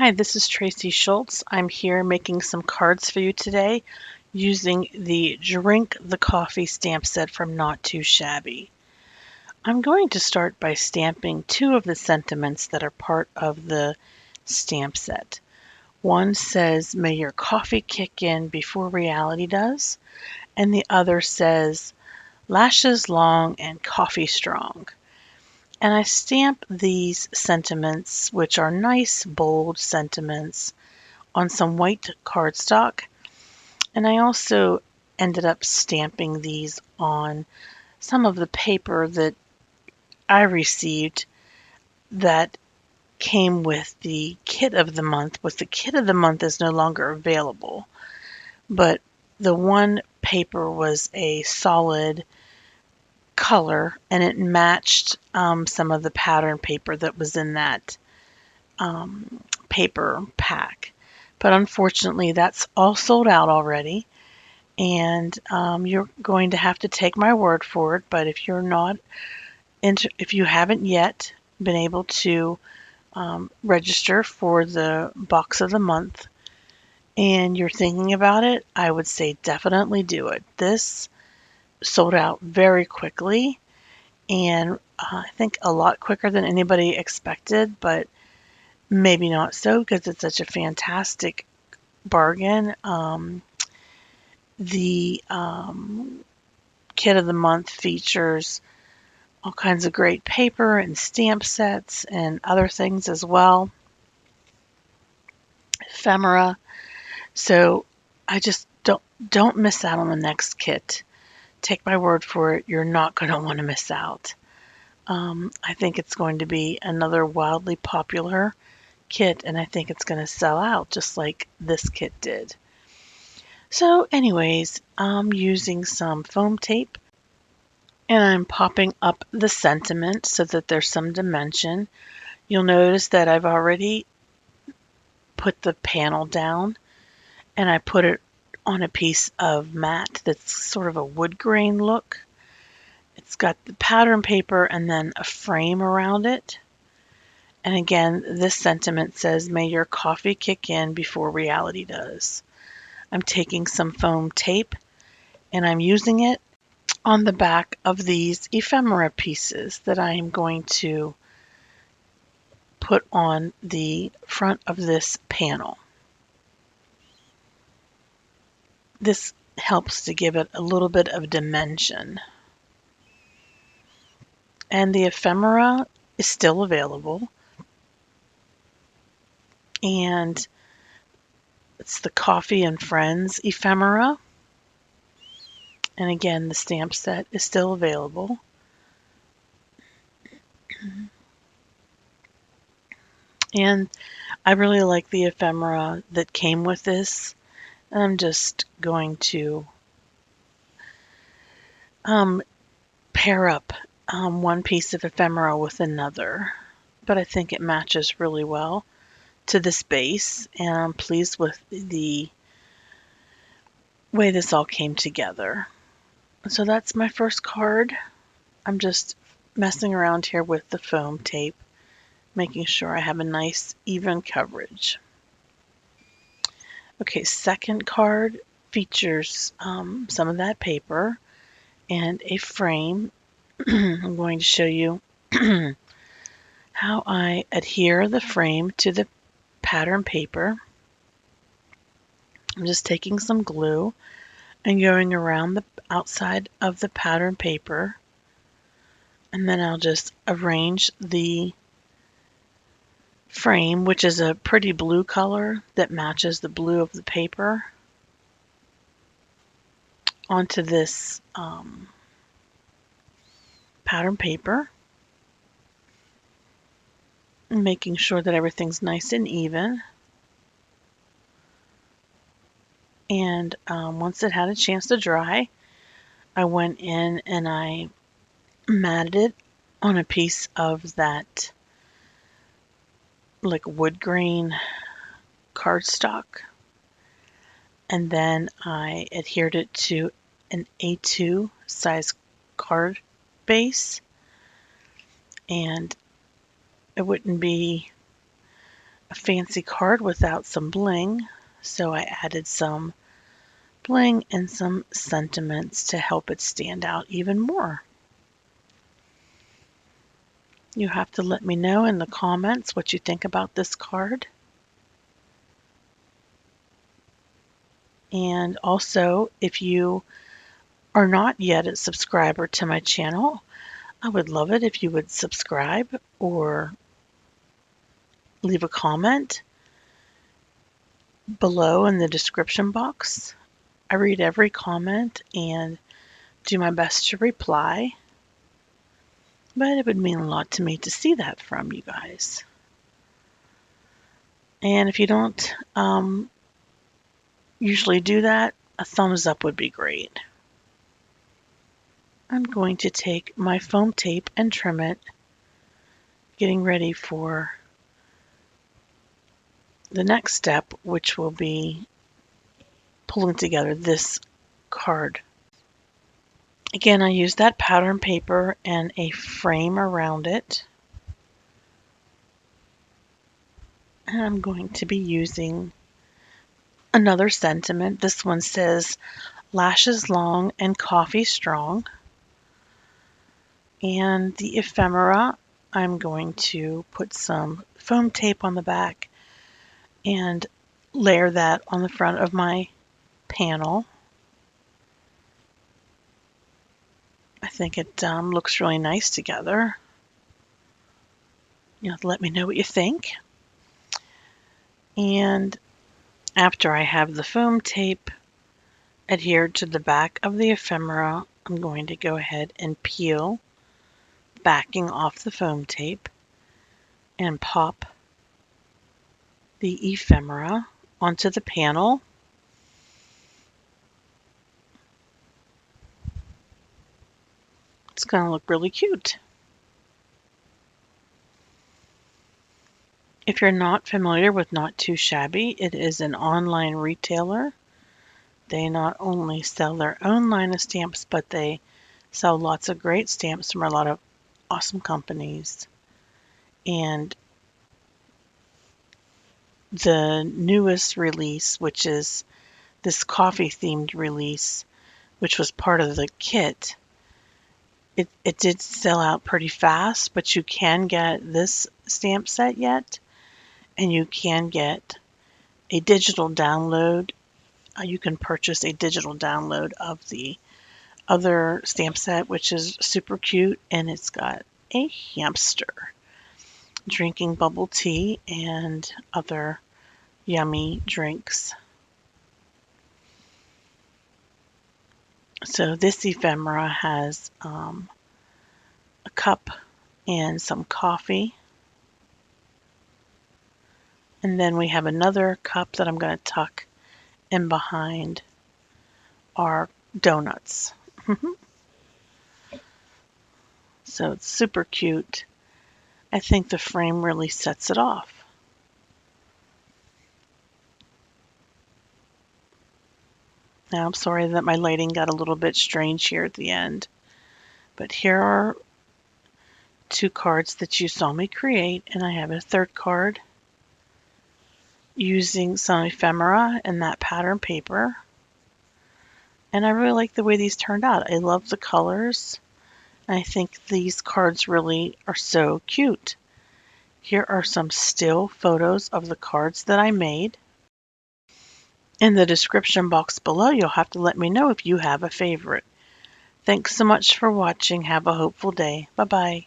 Hi, this is Tracy Schultz. I'm here making some cards for you today using the Drink the Coffee stamp set from Not Too Shabby. I'm going to start by stamping two of the sentiments that are part of the stamp set. One says, "May your coffee kick in before reality does," and the other says, "Lashes long and coffee strong." And I stamp these sentiments, which are nice, bold sentiments, on some white cardstock. And I also ended up stamping these on some of the paper that I received that came with the kit of the month. But the kit of the month is no longer available. But the one paper was a solid color and it matched some of the pattern paper that was in that paper pack. But unfortunately, that's all sold out already, and you're going to have to take my word for it. But if if you haven't yet been able to register for the box of the month, and you're thinking about it, I would say definitely do it. This sold out very quickly, and I think a lot quicker than anybody expected, but maybe not so because it's such a fantastic bargain. The kit of the month features all kinds of great paper and stamp sets and other things as well. Ephemera. So I just don't miss out on the next kit. Take my word for it, you're not going to want to miss out. I think it's going to be another wildly popular kit, and I think it's going to sell out just like this kit did. So anyways, I'm using some foam tape and I'm popping up the sentiment so that there's some dimension. You'll notice that I've already put the panel down and I put it on a piece of mat that's sort of a wood grain look. It's got the pattern paper and then a frame around it. And again, this sentiment says, "May your coffee kick in before reality does." I'm taking some foam tape and I'm using it on the back of these ephemera pieces that I am going to put on the front of this panel. This helps to give it a little bit of dimension. And the ephemera is still available. And it's the Coffee and Friends ephemera. And again, the stamp set is still available. And I really like the ephemera that came with this. I'm just going to pair up one piece of ephemera with another, but I think it matches really well to this base, and I'm pleased with the way this all came together. So that's my first card. I'm just messing around here with the foam tape, making sure I have a nice even coverage. Okay, second card features some of that paper and a frame. I'm going to show you how I adhere the frame to the pattern paper. I'm just taking some glue and going around the outside of the pattern paper, and then I'll just arrange the frame, which is a pretty blue color that matches the blue of the paper, onto this pattern paper, making sure that everything's nice and even. And once it had a chance to dry, I went in and I matted it on a piece of that like wood grain cardstock, and then I adhered it to an A2 size card base, and it wouldn't be a fancy card without some bling, so I added some bling and some sentiments to help it stand out even more. You have to let me know in the comments what you think about this card. And also, if you are not yet a subscriber to my channel, I would love it if you would subscribe or leave a comment below in the description box. I read every comment and do my best to reply, but it would mean a lot to me to see that from you guys. And if you don't usually do that, a thumbs up would be great. I'm going to take my foam tape and trim it, getting ready for the next step, which will be pulling together this card. Again, I used that pattern paper and a frame around it. And I'm going to be using another sentiment. This one says, lashes long and coffee strong. And the ephemera, I'm going to put some foam tape on the back and layer that on the front of my panel. I think it looks really nice together. You have to let me know what you think. And after I have the foam tape adhered to the back of the ephemera, I'm going to go ahead and peel backing off the foam tape and pop the ephemera onto the panel. It's going to look really cute. If you're not familiar with Not Too Shabby, it is an online retailer. They not only sell their own line of stamps, but they sell lots of great stamps from a lot of awesome companies. And the newest release, which is this coffee themed release, which was part of the kit, it did sell out pretty fast, but you can get this stamp set yet, and you can get a digital download. You can purchase a digital download of the other stamp set, which is super cute, and it's got a hamster drinking bubble tea and other yummy drinks. So this ephemera has a cup and some coffee. And then we have another cup that I'm going to tuck in behind our donuts. So it's super cute. I think the frame really sets it off. Now I'm sorry that my lighting got a little bit strange here at the end, but here are two cards that you saw me create, and I have a third card using some ephemera and that pattern paper. And I really like the way these turned out. I love the colors. I think these cards really are so cute. Here are some still photos of the cards that I made. In the description box below, you'll have to let me know if you have a favorite. Thanks so much for watching. Have a hopeful day. Bye-bye.